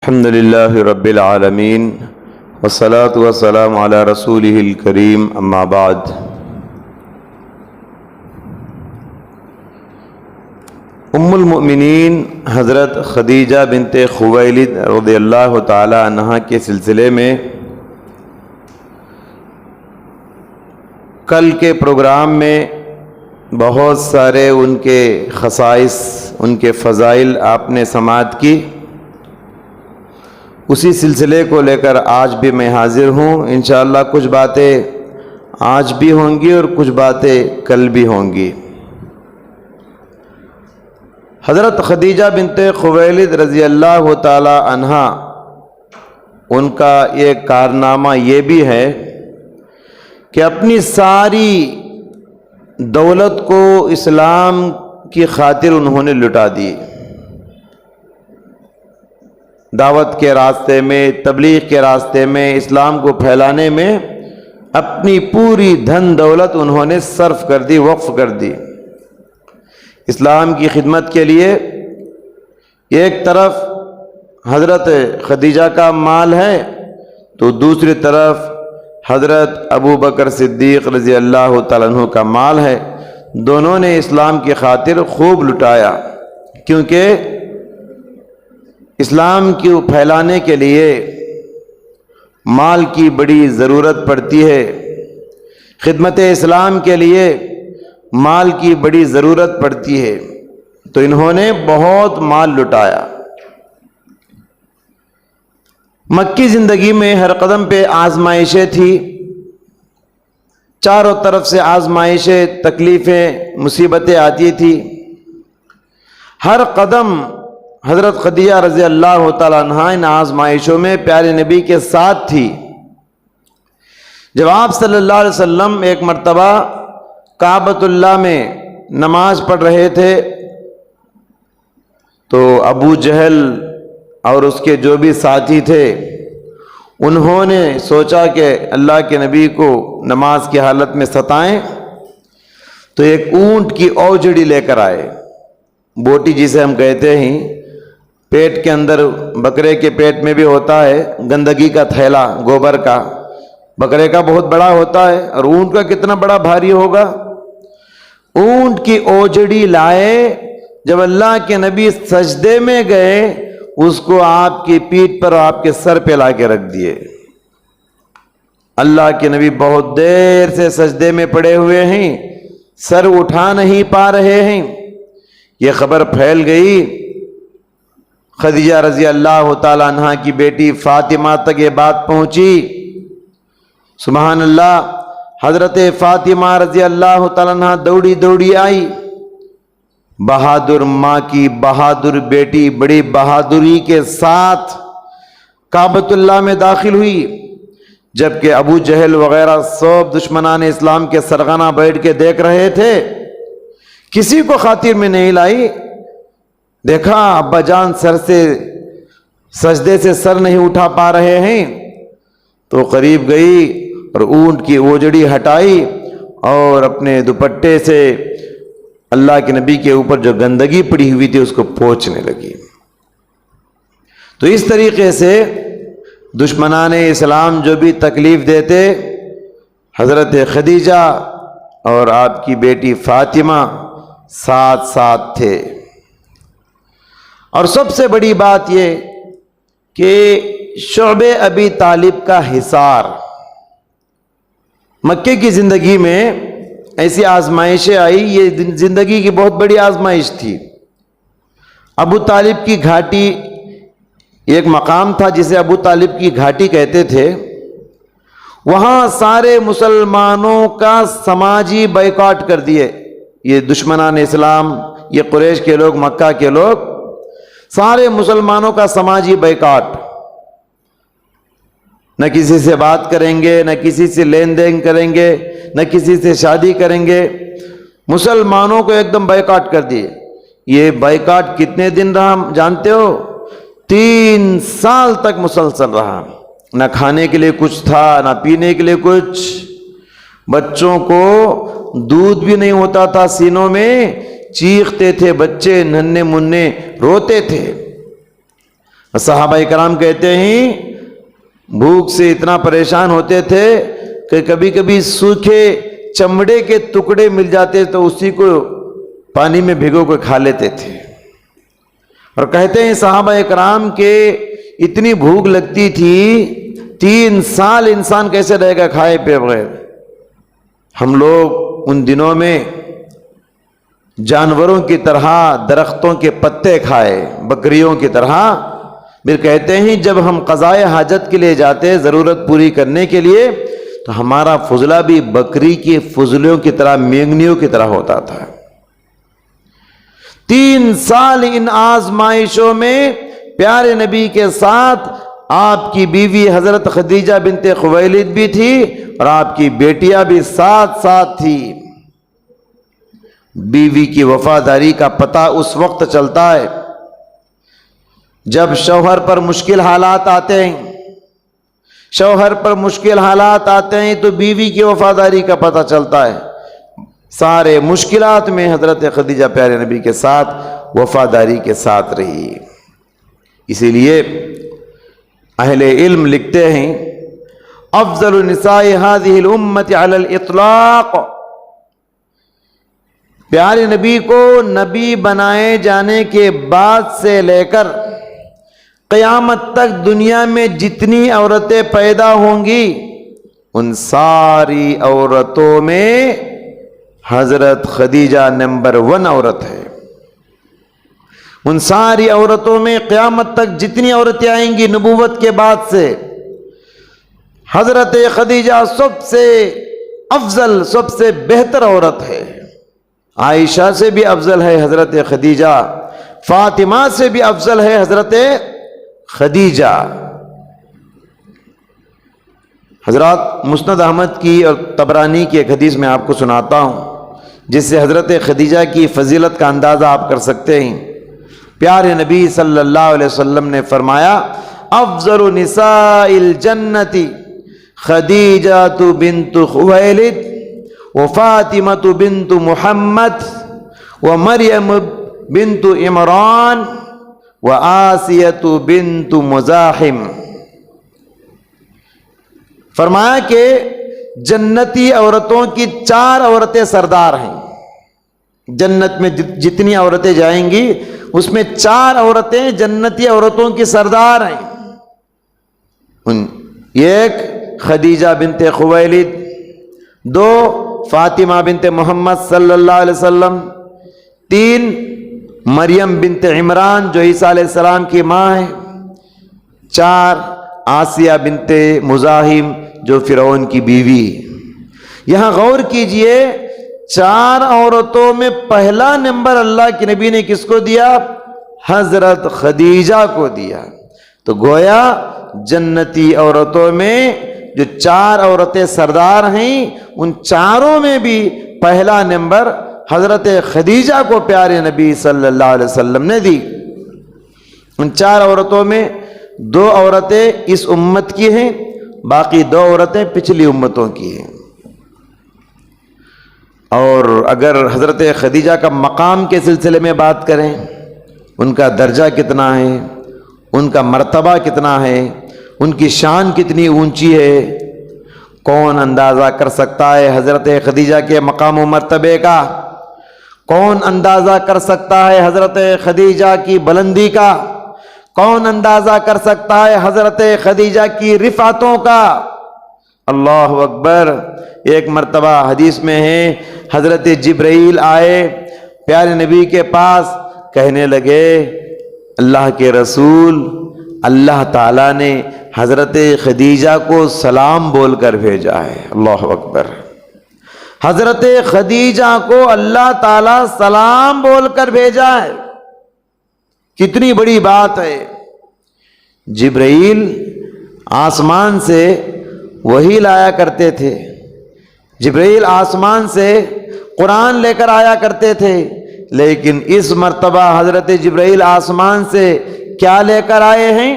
الحمد للہ رب العالمین والصلاة والسلام علی رسولہ الکریم اما بعد۔ ام المؤمنین حضرت خدیجہ بنت خویلد رضی اللہ تعالی عنہا کے سلسلے میں کل کے پروگرام میں بہت سارے ان کے خصائص، ان کے فضائل آپ نے سماعت کی۔ اسی سلسلے کو لے کر آج بھی میں حاضر ہوں۔ انشاءاللہ کچھ باتیں آج بھی ہوں گی اور کچھ باتیں کل بھی ہوں گی۔ حضرت خدیجہ بنت خویلد رضی اللہ تعالی عنہا، ان کا ایک کارنامہ یہ بھی ہے کہ اپنی ساری دولت کو اسلام کی خاطر انہوں نے لٹا دی۔ دعوت کے راستے میں، تبلیغ کے راستے میں، اسلام کو پھیلانے میں اپنی پوری دھن دولت انہوں نے صرف کر دی، وقف کر دی۔ اسلام کی خدمت کے لیے ایک طرف حضرت خدیجہ کا مال ہے تو دوسری طرف حضرت ابو بکر صدیق رضی اللہ تعالیٰ عنہ کا مال ہے۔ دونوں نے اسلام کی خاطر خوب لٹایا، کیونکہ اسلام کو پھیلانے کے لیے مال کی بڑی ضرورت پڑتی ہے، خدمت اسلام کے لیے مال کی بڑی ضرورت پڑتی ہے، تو انہوں نے بہت مال لٹایا۔ مکی زندگی میں ہر قدم پہ آزمائشیں تھی، چاروں طرف سے آزمائشیں، تکلیفیں، مصیبتیں آتی تھی۔ ہر قدم حضرت خدیجہ رضی اللہ تعالیٰ عنہ ان آزمائشوں میں پیارے نبی کے ساتھ تھی۔ جب آپ صلی اللہ علیہ وسلم ایک مرتبہ کعبۃ اللہ میں نماز پڑھ رہے تھے تو ابو جہل اور اس کے جو بھی ساتھی تھے، انہوں نے سوچا کہ اللہ کے نبی کو نماز کی حالت میں ستائیں، تو ایک اونٹ کی اوجڑی لے کر آئے۔ بوٹی جسے ہم کہتے ہیں، پیٹ کے اندر، بکرے کے پیٹ میں بھی ہوتا ہے گندگی کا تھیلا، گوبر کا، بکرے کا بہت بڑا ہوتا ہے اور اونٹ کا کتنا بڑا بھاری ہوگا۔ اونٹ کی اوجڑی لائے، جب اللہ کے نبی سجدے میں گئے، اس کو آپ کی پیٹھ پر، آپ کے سر پہ لا کے رکھ دیے۔ اللہ کے نبی بہت دیر سے سجدے میں پڑے ہوئے ہیں، سر اٹھا نہیں پا رہے ہیں۔ یہ خبر پھیل گئی، خدیجہ رضی اللہ تعالیٰ عنہ کی بیٹی فاطمہ تک یہ بات پہنچی۔ سبحان اللہ، حضرت فاطمہ رضی اللہ تعالیٰ عنہ دوڑی دوڑی آئی، بہادر ماں کی بہادر بیٹی بڑی بہادری کے ساتھ کعبۃ اللہ میں داخل ہوئی، جبکہ ابو جہل وغیرہ سب دشمنان اسلام کے سرغنہ بیٹھ کے دیکھ رہے تھے، کسی کو خاطر میں نہیں لائی۔ دیکھا ابا جان سجدے سے سر نہیں اٹھا پا رہے ہیں، تو قریب گئی اور اونٹ کی اوجڑی ہٹائی اور اپنے دوپٹے سے اللہ کے نبی کے اوپر جو گندگی پڑی ہوئی تھی اس کو پوچھنے لگی۔ تو اس طریقے سے دشمنان اسلام جو بھی تکلیف دیتے، حضرت خدیجہ اور آپ کی بیٹی فاطمہ ساتھ ساتھ تھے۔ اور سب سے بڑی بات یہ کہ شعب ابی طالب کا حصار، مکے کی زندگی میں ایسی آزمائشیں آئی، یہ زندگی کی بہت بڑی آزمائش تھی۔ ابو طالب کی گھاٹی ایک مقام تھا جسے ابو طالب کی گھاٹی کہتے تھے، وہاں سارے مسلمانوں کا سماجی بائیکاٹ کر دیے۔ یہ دشمنان اسلام، یہ قریش کے لوگ، مکہ کے لوگ، سارے مسلمانوں کا سماجی بائیکاٹ، نہ کسی سے بات کریں گے، نہ کسی سے لین دین کریں گے، نہ کسی سے شادی کریں گے، مسلمانوں کو ایک دم بائیکاٹ کر دیے۔ یہ بائیکاٹ کتنے دن رہا جانتے ہو؟ 3 سال تک مسلسل رہا۔ نہ کھانے کے لیے کچھ تھا، نہ پینے کے لیے کچھ، بچوں کو دودھ بھی نہیں ہوتا تھا سینوں میں، چیختے تھے بچے، ننھے منھے روتے تھے۔ صحابہ کرام کہتے ہیں بھوک سے اتنا پریشان ہوتے تھے کہ کبھی کبھی سوکھے چمڑے کے ٹکڑے مل جاتے تو اسی کو پانی میں بھگو کے کھا لیتے تھے. اور کہتے ہیں صحابہ کرام کے اتنی بھوک لگتی تھی 3 سال انسان کیسے رہے گا کھائے پے بغیر. ہم لوگ ان دنوں میں جانوروں کی طرح درختوں کے پتے کھائے، بکریوں کی طرح. پھر کہتے ہیں جب ہم قضائے حاجت کے لیے جاتے ضرورت پوری کرنے کے لیے تو ہمارا فضلہ بھی بکری کی فضلیوں کی طرح، مینگنیوں کی طرح ہوتا تھا. 3 سال ان آزمائشوں میں پیارے نبی کے ساتھ آپ کی بیوی حضرت خدیجہ بنت خویلد بھی تھی اور آپ کی بیٹیاں بھی ساتھ ساتھ تھی. بیوی کی وفاداری کا پتہ اس وقت چلتا ہے جب شوہر پر مشکل حالات آتے ہیں. شوہر پر مشکل حالات آتے ہیں تو بیوی کی وفاداری کا پتہ چلتا ہے. سارے مشکلات میں حضرت خدیجہ پیارے نبی کے ساتھ وفاداری کے ساتھ رہی. اسی لیے اہل علم لکھتے ہیں افضل نساء هذه الامة على الاطلاق، پیارے نبی کو نبی بنائے جانے کے بعد سے لے کر قیامت تک دنیا میں جتنی عورتیں پیدا ہوں گی ان ساری عورتوں میں حضرت خدیجہ نمبر 1 عورت ہے. ان ساری عورتوں میں قیامت تک جتنی عورتیں آئیں گی نبوت کے بعد سے حضرت خدیجہ سب سے افضل، سب سے بہتر عورت ہے. عائشہ سے بھی افضل ہے حضرت خدیجہ، فاطمہ سے بھی افضل ہے حضرت خدیجہ. حضرات مسند احمد کی اور طبرانی کی ایک حدیث میں آپ کو سناتا ہوں جس سے حضرت خدیجہ کی فضیلت کا اندازہ آپ کر سکتے ہیں. پیارے نبی صلی اللہ علیہ وسلم نے فرمایا افضل نساء الجنت خدیجہ بنت خویلد وفاطمة بنت محمد ومریم بنت عمران وآسیۃ بنت مزاحم. فرمایا کہ جنتی عورتوں کی 4 عورتیں سردار ہیں. جنت میں جتنی عورتیں جائیں گی اس میں 4 عورتیں جنتی عورتوں کی سردار ہیں. ایک خدیجہ بنت خویلد، 2 فاطمہ بنت محمد صلی اللہ علیہ وسلم، 3 مریم بنت عمران جو عیسیٰ علیہ السلام کی ماں ہے، 4 آسیہ بنت مزاحم جو فرعون کی بیوی. یہاں غور کیجئے 4 عورتوں میں پہلا نمبر اللہ کے نبی نے کس کو دیا؟ حضرت خدیجہ کو دیا. تو گویا جنتی عورتوں میں جو 4 عورتیں سردار ہیں ان 4 میں بھی پہلا نمبر حضرت خدیجہ کو پیارے نبی صلی اللہ علیہ وسلم نے دی. ان 4 عورتوں میں 2 عورتیں اس امت کی ہیں، باقی 2 عورتیں پچھلی امتوں کی ہیں. اور اگر حضرت خدیجہ کا مقام کے سلسلے میں بات کریں، ان کا درجہ کتنا ہے، ان کا مرتبہ کتنا ہے، ان کی شان کتنی اونچی ہے، کون اندازہ کر سکتا ہے حضرت خدیجہ کے مقام و مرتبے کا؟ کون اندازہ کر سکتا ہے حضرت خدیجہ کی بلندی کا؟ کون اندازہ کر سکتا ہے حضرت خدیجہ کی رفعتوں کا؟ اللہ اکبر. ایک مرتبہ حدیث میں ہے حضرت جبرائیل آئے پیارے نبی کے پاس، کہنے لگے اللہ کے رسول، اللہ تعالیٰ نے حضرت خدیجہ کو سلام بول کر بھیجا ہے. اللہ اکبر. حضرت خدیجہ کو اللہ تعالیٰ سلام بول کر بھیجا ہے. کتنی بڑی بات ہے. جبرائیل آسمان سے وحی لایا کرتے تھے، جبرائیل آسمان سے قرآن لے کر آیا کرتے تھے، لیکن اس مرتبہ حضرت جبرائیل آسمان سے کیا لے کر آئے ہیں؟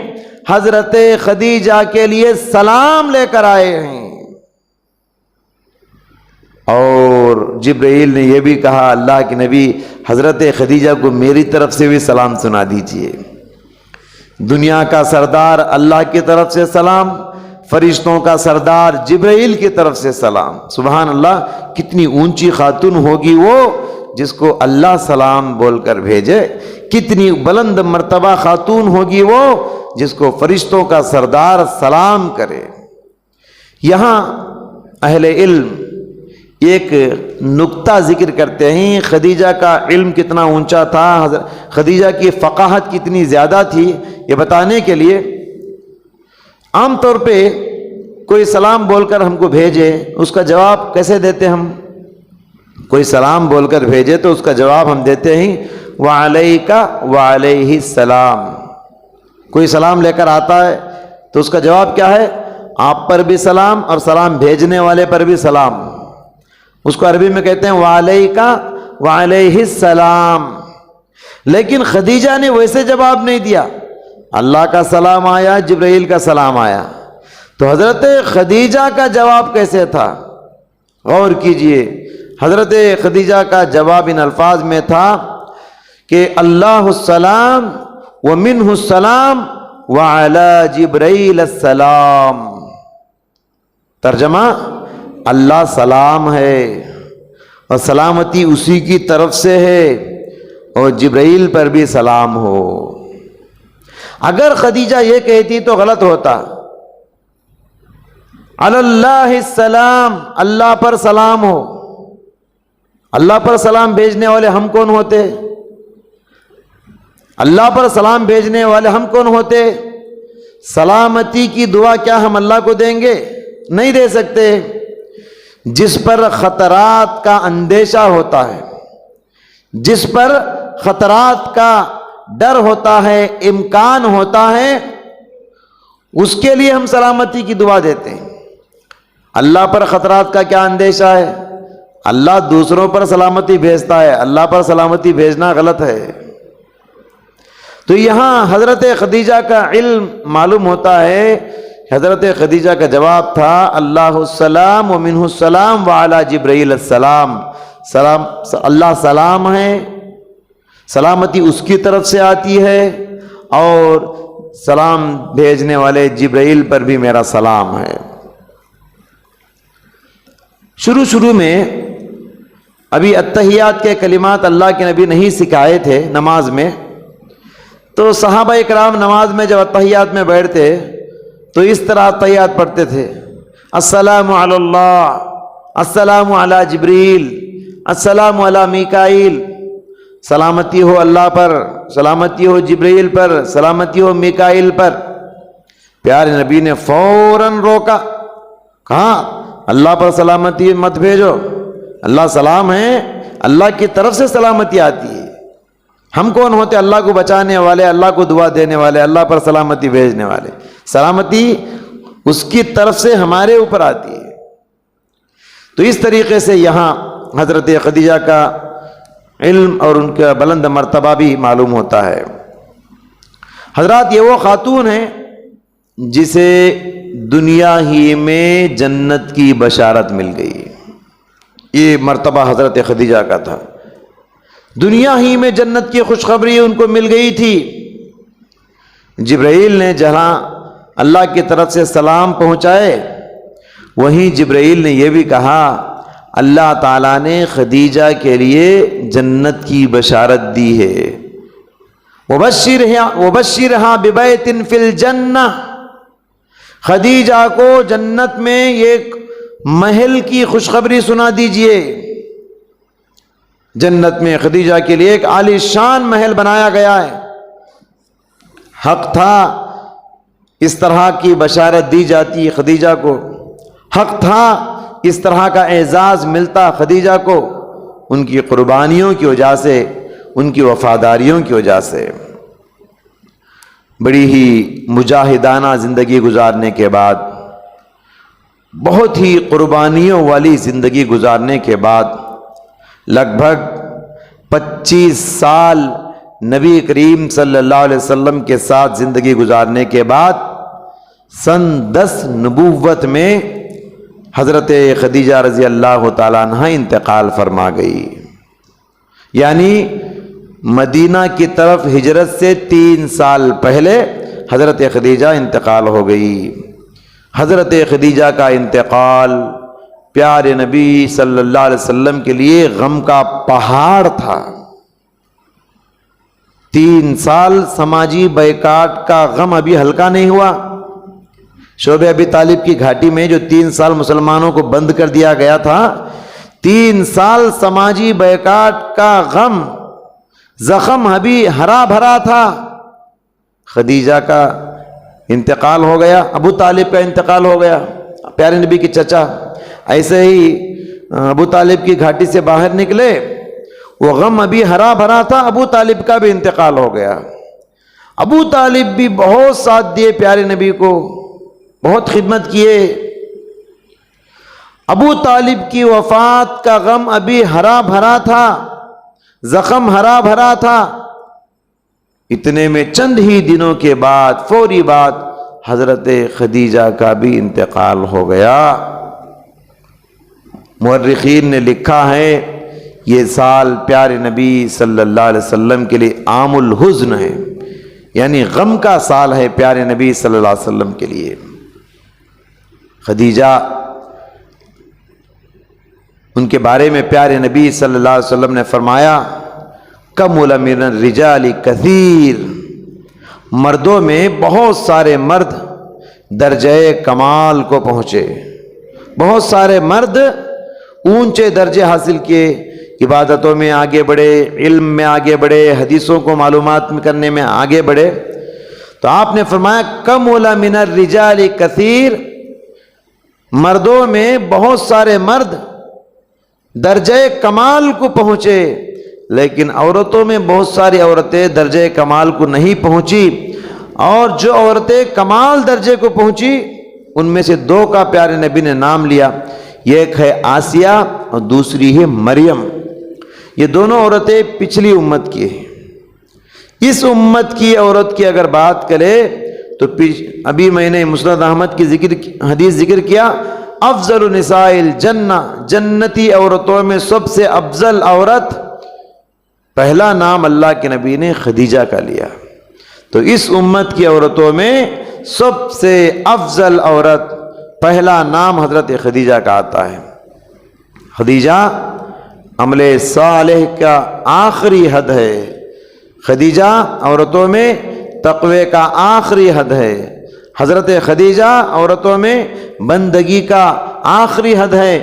حضرت خدیجہ کے لیے سلام لے کر آئے ہیں. اور جبرائیل نے یہ بھی کہا اللہ کے نبی حضرت خدیجہ کو میری طرف سے بھی سلام سنا دیجئے. دنیا کا سردار اللہ کی طرف سے سلام، فرشتوں کا سردار جبرائیل کی طرف سے سلام۔ سبحان اللہ، کتنی اونچی خاتون ہوگی وہ جس کو اللہ سلام بول کر بھیجے، کتنی بلند مرتبہ خاتون ہوگی وہ جس کو فرشتوں کا سردار سلام کرے۔ یہاں اہل علم ایک نکتہ ذکر کرتے ہیں، خدیجہ کا علم کتنا اونچا تھا، خدیجہ کی فقاہت کتنی زیادہ تھی، یہ بتانے کے لیے عام طور پہ کوئی سلام بول کر ہم کو بھیجے، اس کا جواب کیسے دیتے ہم؟ کوئی سلام بول کر بھیجے تو اس کا جواب ہم دیتے ہیں وعلیکا وعلیہ السلام۔ کوئی سلام لے کر آتا ہے تو اس کا جواب کیا ہے؟ آپ پر بھی سلام اور سلام بھیجنے والے پر بھی سلام۔ اس کو عربی میں کہتے ہیں وعلیکا وعلیہ السلام۔ لیکن خدیجہ نے ویسے جواب نہیں دیا، اللہ کا سلام آیا، جبرائیل کا سلام آیا، تو حضرت خدیجہ کا جواب کیسے تھا؟ غور کیجئے، حضرت خدیجہ کا جواب ان الفاظ میں تھا کہ اللہ السلام ومنہ السلام وعلی جبرائیل السلام۔ ترجمہ، اللہ سلام ہے اور سلامتی اسی کی طرف سے ہے اور جبرائیل پر بھی سلام ہو۔ اگر خدیجہ یہ کہتی تو غلط ہوتا، علی اللہ السلام، اللہ پر سلام ہو۔ اللہ پر سلام بھیجنے والے ہم کون ہوتے؟ اللہ پر سلام بھیجنے والے ہم کون ہوتے؟ سلامتی کی دعا کیا ہم اللہ کو دیں گے؟ نہیں دے سکتے۔ جس پر خطرات کا اندیشہ ہوتا ہے، جس پر خطرات کا ڈر ہوتا ہے، امکان ہوتا ہے، اس کے لیے ہم سلامتی کی دعا دیتے ہیں۔ اللہ پر خطرات کا کیا اندیشہ ہے؟ اللہ دوسروں پر سلامتی بھیجتا ہے، اللہ پر سلامتی بھیجنا غلط ہے۔ تو یہاں حضرت خدیجہ کا علم معلوم ہوتا ہے۔ حضرت خدیجہ کا جواب تھا اللہ السلام ومنہ السلام وعلی جبرائیل السلام۔ سلام، اللہ سلام ہے، سلامتی اس کی طرف سے آتی ہے اور سلام بھیجنے والے جبرائیل پر بھی میرا سلام ہے۔ شروع میں ابھی اتحیات کے کلمات اللہ کے نبی نہیں سکھائے تھے نماز میں، تو صحابہ اکرام نماز میں جب اتحیات میں بیٹھتے تو اس طرح اتحیات پڑھتے تھے، السلام علی اللہ، السلام علی جبریل، السلام علی میکائیل، سلامتی ہو اللہ پر، سلامتی ہو جبریل پر، سلامتی ہو میکائیل پر۔ پیارے نبی نے فوراً روکا، کہا اللہ پر سلامتی مت بھیجو، اللہ سلام ہے، اللہ کی طرف سے سلامتی آتی ہے۔ ہم کون ہوتے؟ اللہ کو بچانے والے، اللہ کو دعا دینے والے، اللہ پر سلامتی بھیجنے والے۔ سلامتی اس کی طرف سے ہمارے اوپر آتی ہے۔ تو اس طریقے سے یہاں حضرت خدیجہ کا علم اور ان کا بلند مرتبہ بھی معلوم ہوتا ہے۔ حضرات، یہ وہ خاتون ہیں جسے دنیا ہی میں جنت کی بشارت مل گئی، یہ مرتبہ حضرت خدیجہ کا تھا۔ دنیا ہی میں جنت کی خوشخبری ان کو مل گئی تھی۔ جبرائیل نے جہاں اللہ کی طرف سے سلام پہنچائے، وہیں جبرائیل نے یہ بھی کہا اللہ تعالیٰ نے خدیجہ کے لیے جنت کی بشارت دی ہے، وبشرھا ببیت فی الجنہ، خدیجہ کو جنت میں ایک محل کی خوشخبری سنا دیجئے۔ جنت میں خدیجہ کے لیے ایک عالی شان محل بنایا گیا ہے۔ حق تھا اس طرح کی بشارت دی جاتی خدیجہ کو، حق تھا اس طرح کا اعزاز ملتا خدیجہ کو، ان کی قربانیوں کی وجہ سے، ان کی وفاداریوں کی وجہ سے۔ بڑی ہی مجاہدانہ زندگی گزارنے کے بعد، بہت ہی قربانیوں والی زندگی گزارنے کے بعد، لگ بھگ 25 سال نبی کریم صلی اللہ علیہ وسلم کے ساتھ زندگی گزارنے کے بعد، سن 10 نبوت میں حضرت خدیجہ رضی اللہ تعالیٰ عنہ انتقال فرما گئی، یعنی مدینہ کی طرف ہجرت سے 3 سال پہلے حضرت خدیجہ انتقال ہو گئی۔ حضرت خدیجہ کا انتقال پیارے نبی صلی اللہ علیہ وسلم کے لیے غم کا پہاڑ تھا۔ 3 سال سماجی بائیکاٹ کا غم ابھی ہلکا نہیں ہوا۔ شعب ابی طالب کی گھاٹی میں جو 3 سال مسلمانوں کو بند کر دیا گیا تھا، 3 سال سماجی بائیکاٹ کا غم، زخم ابھی ہرا بھرا تھا۔ خدیجہ کا انتقال ہو گیا، ابو طالب کا انتقال ہو گیا، پیارے نبی کے چچا۔ ایسے ہی ابو طالب کی گھاٹی سے باہر نکلے، وہ غم ابھی ہرا بھرا تھا، ابو طالب کا بھی انتقال ہو گیا۔ ابو طالب بھی بہت ساتھ دیے پیارے نبی کو، بہت خدمت کیے۔ ابو طالب کی وفات کا غم ابھی ہرا بھرا تھا، زخم ہرا بھرا تھا۔ اتنے میں چند ہی دنوں کے بعد فوری بعد حضرت خدیجہ کا بھی انتقال ہو گیا۔ مورخین نے لکھا ہے یہ سال پیارے نبی صلی اللہ علیہ وسلم کے لیے عام الحزن ہے، یعنی غم کا سال ہے پیارے نبی صلی اللہ علیہ وسلم کے لیے۔ خدیجہ، ان کے بارے میں پیارے نبی صلی اللہ علیہ وسلم نے فرمایا کمل من الرجال کثیر، مردوں میں بہت سارے مرد درجہ کمال کو پہنچے، بہت سارے مرد اونچے درجے حاصل کیے، عبادتوں میں آگے بڑھے، علم میں آگے بڑھے، حدیثوں کو معلومات کرنے میں آگے بڑھے۔ تو آپ نے فرمایا کمل من الرجال کثیر، مردوں میں بہت سارے مرد درجہ کمال کو پہنچے، لیکن عورتوں میں بہت ساری عورتیں درجہ کمال کو نہیں پہنچی، اور جو عورتیں کمال درجے کو پہنچی ان میں سے 2 کا پیارے نبی نے نام لیا، ایک ہے آسیہ اور دوسری ہے مریم۔ یہ دونوں عورتیں پچھلی امت کی ہیں۔ اس امت کی عورت کی اگر بات کرے تو ابھی میں نے مسند احمد کی حدیث ذکر کیا، افضل نساء الجنہ، جنتی عورتوں میں سب سے افضل عورت، پہلا نام اللہ کے نبی نے خدیجہ کا لیا۔ تو اس امت کی عورتوں میں سب سے افضل عورت، پہلا نام حضرت خدیجہ کا آتا ہے۔ خدیجہ عمل صالح کا آخری حد ہے، خدیجہ عورتوں میں تقوی کا آخری حد ہے، حضرت خدیجہ عورتوں میں بندگی کا آخری حد ہے۔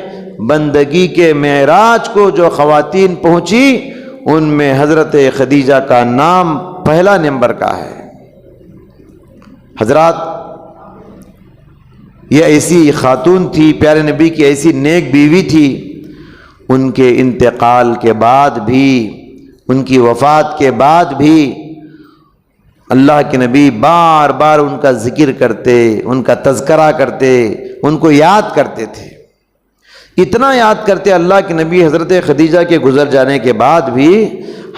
بندگی کے معراج کو جو خواتین پہنچی ان میں حضرت خدیجہ کا نام پہلا نمبر کا ہے۔ حضرات، یہ ایسی خاتون تھی، پیارے نبی کی ایسی نیک بیوی تھی، ان کے انتقال کے بعد بھی، ان کی وفات کے بعد بھی اللہ کے نبی بار بار ان کا ذکر کرتے، ان کا تذکرہ کرتے، ان کو یاد کرتے تھے۔ اتنا یاد کرتے اللہ کے نبی حضرت خدیجہ کے گزر جانے کے بعد بھی،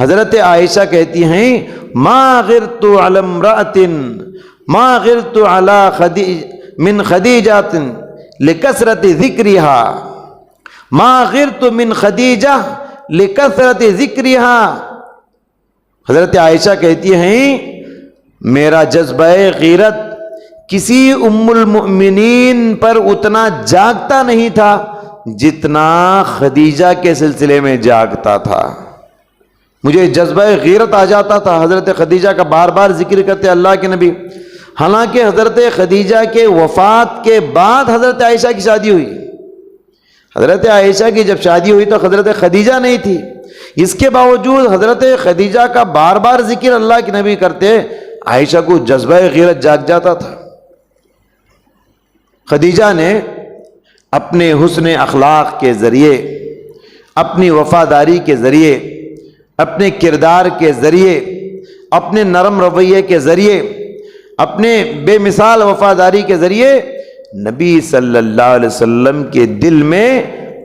حضرت عائشہ کہتی ہیں ما غرت علی امرأۃ ما غرت علی من خدیجہ لکثرت ذکرها، ما غرت من خدیجہ لکثرت ذکرها۔ حضرت عائشہ کہتی ہیں میرا جذبہ غیرت کسی ام المؤمنین پر اتنا جاگتا نہیں تھا جتنا خدیجہ کے سلسلے میں جاگتا تھا۔ مجھے جذبہ غیرت آ جاتا تھا، حضرت خدیجہ کا بار بار ذکر کرتے اللہ کے نبی۔ حالانکہ حضرت خدیجہ کے وفات کے بعد حضرت عائشہ کی شادی ہوئی۔ حضرت عائشہ کی جب شادی ہوئی تو حضرت خدیجہ نہیں تھی، اس کے باوجود حضرت خدیجہ کا بار بار ذکر اللہ کے نبی کرتے، عائشہ کو جذبہ غیرت جاگ جاتا تھا۔ خدیجہ نے اپنے حسن اخلاق کے ذریعے، اپنی وفاداری کے ذریعے، اپنے کردار کے ذریعے، اپنے نرم رویے کے ذریعے، اپنے بے مثال وفاداری کے ذریعے نبی صلی اللہ علیہ وسلم کے دل میں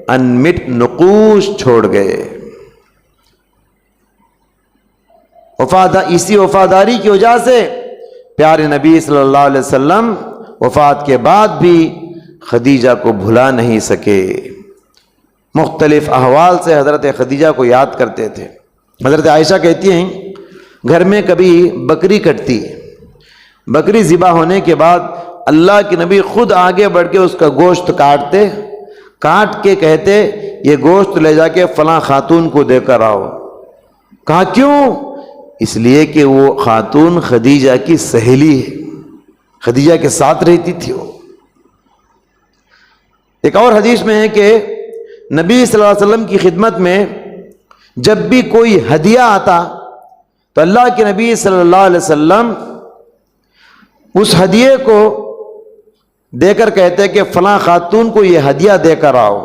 انمٹ نقوش چھوڑ گئے۔ اسی وفاداری کی وجہ سے پیارے نبی صلی اللہ علیہ وسلم وفات کے بعد بھی خدیجہ کو بھلا نہیں سکے، مختلف احوال سے حضرت خدیجہ کو یاد کرتے تھے۔ حضرت عائشہ کہتی ہیں گھر میں کبھی بکری کٹتی، بکری ذبح ہونے کے بعد اللہ کے نبی خود آگے بڑھ کے اس کا گوشت کاٹ کے کہتے یہ گوشت لے جا کے فلاں خاتون کو دے کر آؤ. کہا کیوں؟ اس لیے کہ وہ خاتون خدیجہ کی سہیلی ہے، خدیجہ کے ساتھ رہتی تھی وہ. ایک اور حدیث میں ہے کہ نبی صلی اللہ علیہ وسلم کی خدمت میں جب بھی کوئی ہدیہ آتا تو اللہ کے نبی صلی اللہ علیہ وسلم اس ہدیے کو دے کر کہتے کہ فلاں خاتون کو یہ ہدیہ دے کر آؤ.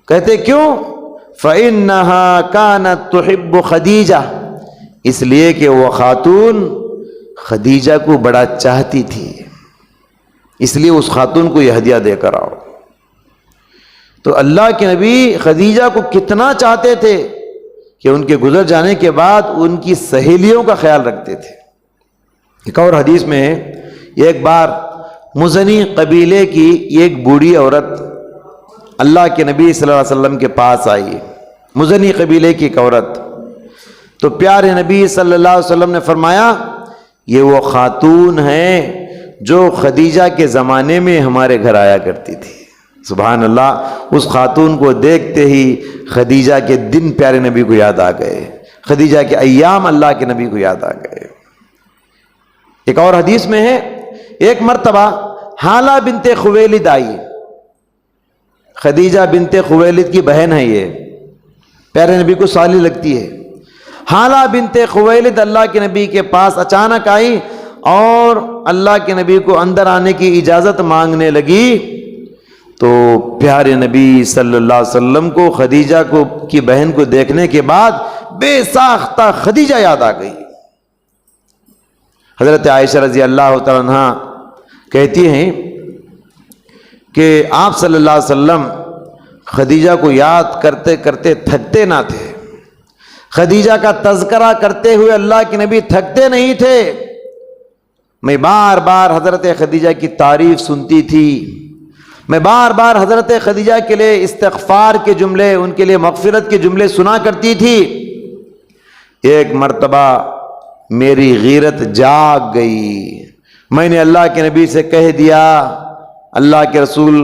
کہتے کیوں؟ فَإِنَّهَا كَانَتْ تُحِبُّ خَدِیجَةَ، اس لیے کہ وہ خاتون خدیجہ کو بڑا چاہتی تھی، اس لیے اس خاتون کو یہ ہدیہ دے کر آؤ. تو اللہ کے نبی خدیجہ کو کتنا چاہتے تھے کہ ان کے گزر جانے کے بعد ان کی سہیلیوں کا خیال رکھتے تھے. ایک اور حدیث میں ایک بار مزنی قبیلے کی ایک بوڑھی عورت اللہ کے نبی صلی اللہ علیہ وسلم کے پاس آئی. مزنی قبیلے کی ایک عورت. تو پیارے نبی صلی اللہ علیہ وسلم نے فرمایا یہ وہ خاتون ہیں جو خدیجہ کے زمانے میں ہمارے گھر آیا کرتی تھی. سبحان اللہ. اس خاتون کو دیکھتے ہی خدیجہ کے دن پیارے نبی کو یاد آ گئے، خدیجہ کے ایام اللہ کے نبی کو یاد آ گئے. ایک اور حدیث میں ہے ایک مرتبہ حالہ بنت خویلد آئی. خدیجہ بنت خویلد کی بہن ہے، یہ پیارے نبی کو سالی لگتی ہے. حالہ بنت خویلد اللہ کے نبی کے پاس اچانک آئی اور اللہ کے نبی کو اندر آنے کی اجازت مانگنے لگی. تو پیارے نبی صلی اللہ علیہ وسلم کو خدیجہ کی بہن کو دیکھنے کے بعد بے ساختہ خدیجہ یاد آ گئی. حضرت عائشہ رضی اللہ تعالیٰ عنہا کہتی ہیں کہ آپ صلی اللہ علیہ وسلم خدیجہ کو یاد کرتے کرتے تھکتے نہ تھے. خدیجہ کا تذکرہ کرتے ہوئے اللہ کے نبی تھکتے نہیں تھے. میں بار بار حضرت خدیجہ کی تعریف سنتی تھی، میں بار بار حضرت خدیجہ کے لیے استغفار کے جملے، ان کے لیے مغفرت کے جملے سنا کرتی تھی. ایک مرتبہ میری غیرت جاگ گئی. میں نے اللہ کے نبی سے کہہ دیا اللہ کے رسول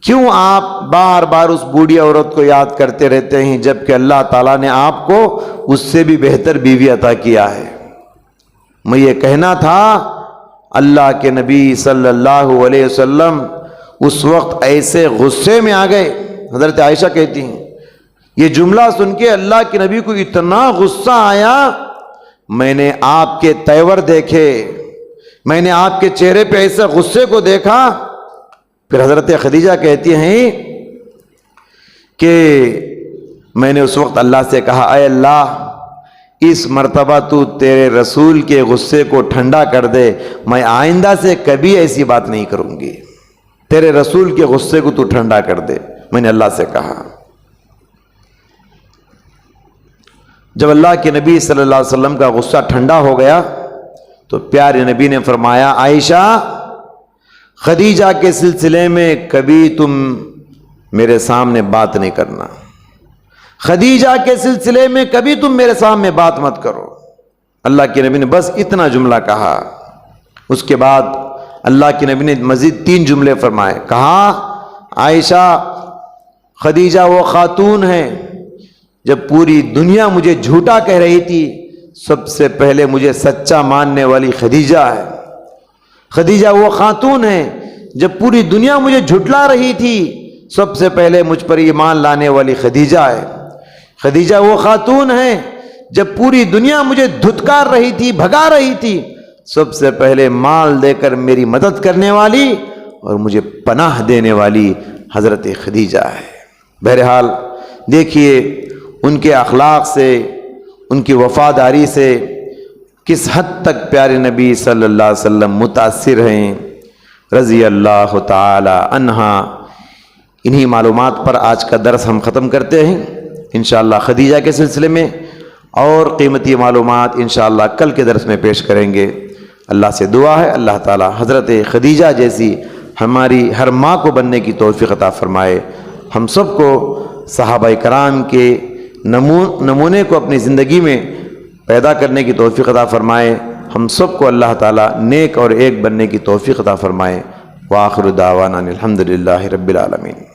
کیوں آپ بار بار اس بوڑھی عورت کو یاد کرتے رہتے ہیں جبکہ اللہ تعالیٰ نے آپ کو اس سے بھی بہتر بیوی عطا کیا ہے. میں یہ کہنا تھا. اللہ کے نبی صلی اللہ علیہ وسلم اس وقت ایسے غصے میں آ گئے. حضرت عائشہ کہتی ہیں یہ جملہ سن کے اللہ کے نبی کو اتنا غصہ آیا، میں نے آپ کے تیور دیکھے، میں نے آپ کے چہرے پہ ایسے غصے کو دیکھا. پھر حضرت خدیجہ کہتی ہیں کہ میں نے اس وقت اللہ سے کہا اے اللہ اس مرتبہ تو تیرے رسول کے غصے کو ٹھنڈا کر دے، میں آئندہ سے کبھی ایسی بات نہیں کروں گی، تیرے رسول کے غصے کو تو ٹھنڈا کر دے. میں نے اللہ سے کہا. جب اللہ کے نبی صلی اللہ علیہ وسلم کا غصہ ٹھنڈا ہو گیا تو پیارے نبی نے فرمایا عائشہ خدیجہ کے سلسلے میں کبھی تم میرے سامنے بات نہیں کرنا، خدیجہ کے سلسلے میں کبھی تم میرے سامنے بات مت کرو. اللہ کے نبی نے بس اتنا جملہ کہا. اس کے بعد اللہ کے نبی نے مزید 3 جملے فرمائے. کہا عائشہ خدیجہ وہ خاتون ہے جب پوری دنیا مجھے جھوٹا کہہ رہی تھی سب سے پہلے مجھے سچا ماننے والی خدیجہ ہے. خدیجہ وہ خاتون ہے جب پوری دنیا مجھے جھٹلا رہی تھی سب سے پہلے مجھ پر ایمان لانے والی خدیجہ ہے. خدیجہ وہ خاتون ہے جب پوری دنیا مجھے دھتکار رہی تھی، بھگا رہی تھی، سب سے پہلے مال دے کر میری مدد کرنے والی اور مجھے پناہ دینے والی حضرت خدیجہ ہے. بہرحال دیکھیے ان کے اخلاق سے، ان کی وفاداری سے کس حد تک پیارے نبی صلی اللہ علیہ وسلم متاثر ہیں رضی اللہ تعالی عنہا. انہی معلومات پر آج کا درس ہم ختم کرتے ہیں. انشاءاللہ خدیجہ کے سلسلے میں اور قیمتی معلومات انشاءاللہ کل کے درس میں پیش کریں گے. اللہ سے دعا ہے اللہ تعالی حضرت خدیجہ جیسی ہماری ہر ماں کو بننے کی توفیق عطا فرمائے. ہم سب کو صحابہ کرام کے نمونے کو اپنی زندگی میں پیدا کرنے کی توفیق عطا فرمائے. ہم سب کو اللہ تعالیٰ نیک اور ایک بننے کی توفیق عطا فرمائے۔ وآخر دعوانا الحمدللہ رب العالمین۔